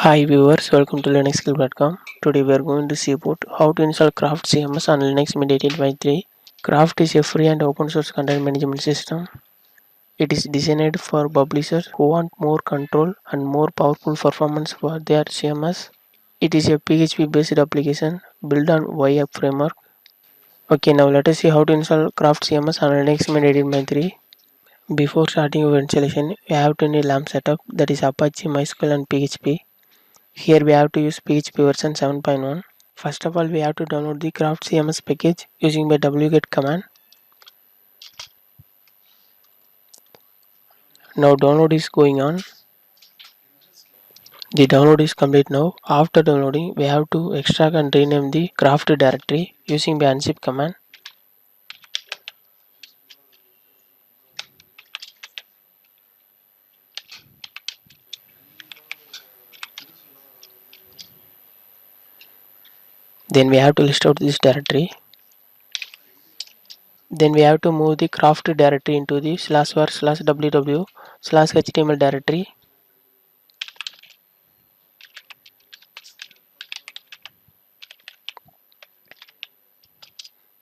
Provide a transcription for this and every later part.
Hi viewers, welcome to linuxskill.com. Today we are going to see about how to install Craft CMS on Linux Mint 18.3. Craft is a free and open source content management system. It is designed for publishers who want more control and more powerful performance for their CMS. It is a PHP based application built on web framework. Okay, now let us see how to install Craft CMS on Linux Mint 18.3. Before starting your installation, you have to need LAMP setup, that is Apache, MySQL and PHP. Here we have to use PHP version 7.1. First of all, we have to download the Craft CMS package using the wget command. Now download is going on. The download is complete now. After downloading, we have to extract and rename the Craft directory using the unzip command. Then we have to list out this directory. Then we have to move the Craft directory into the /var/ww/html directory.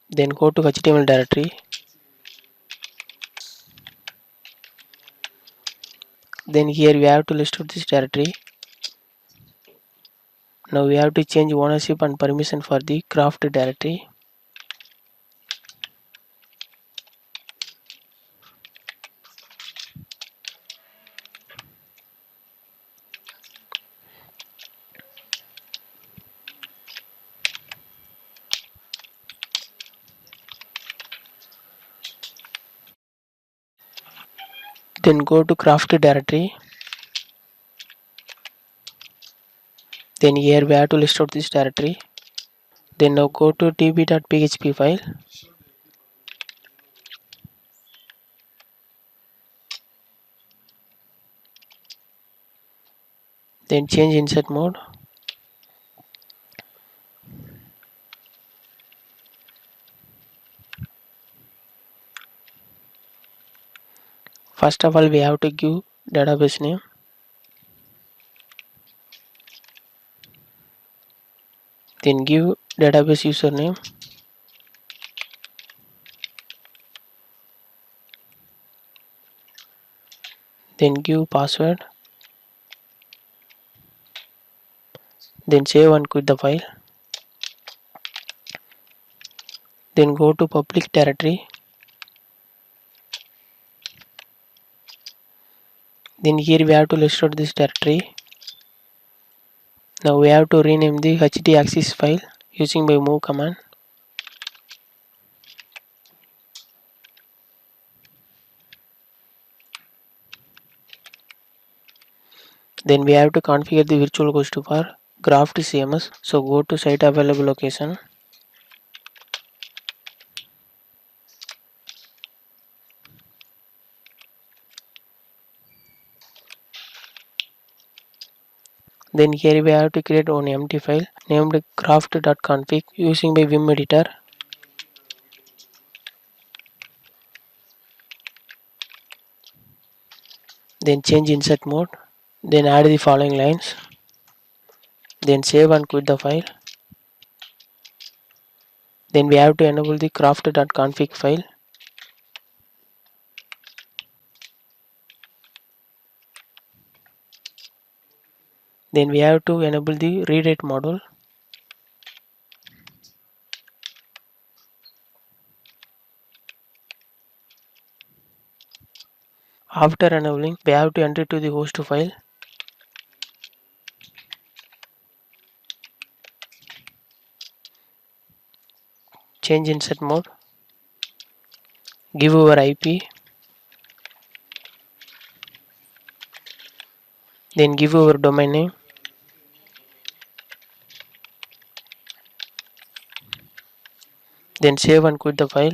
Then go to HTML directory. Then here we have to list out this directory. Now we have to change ownership and permission for the Craft directory. Then go to Craft directory. Then here we have to list out this directory. Then now go to db.php file. Then change insert mode. First of all, we have to give database name. Then give database username. Then give password. Then save and quit the file. Then go to public directory. Then here we have to list out this directory. Now we have to rename the htaccess file using by move command. Then we have to configure the virtual host for Craft CMS. So go to site available location. Then here we have to create one empty file named craft.config using by Vim editor. Then change insert mode. Then add the following lines. Then save and quit the file. Then we have to enable the craft.config file. Then we have to enable the read-write module. After enabling, we have to enter to the host file. Change insert mode. Give our IP. Then give our domain name. Then save and quit the file.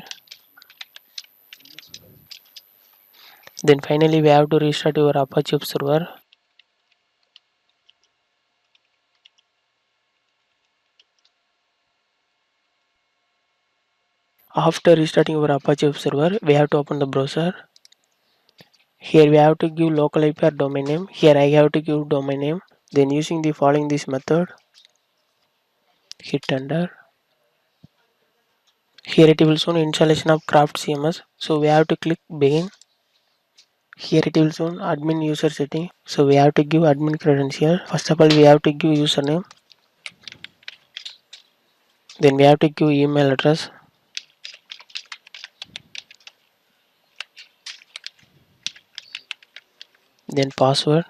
Then finally we have to restart your Apache server. After restarting our Apache server, we have to open the browser. Here we have to give local IP or domain name. Here I have to give domain name. Then using the following this method, hit enter. Here it will show installation of Craft CMS. So we have to click begin. Here it will show admin user setting. So we have to give admin credential. First of all, we have to give username. Then we have to give email address. Then password.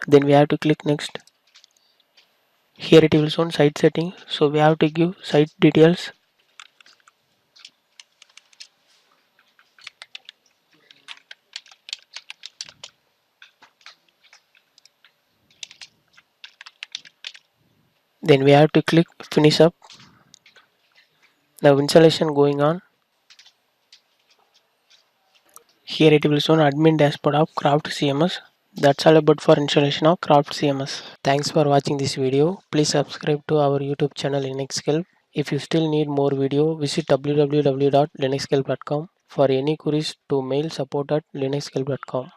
Then we have to click next. Here it will show site setting. So we have to give site details. Then we have to click finish up. Now installation going on. Here it will show admin dashboard of Craft CMS. That's all about for installation of Craft CMS. Thanks for watching this video. Please subscribe to our YouTube channel Linuxscape. If you still need more video, visit www.linuxscape.com. For any queries to mail support@linuxscape.com.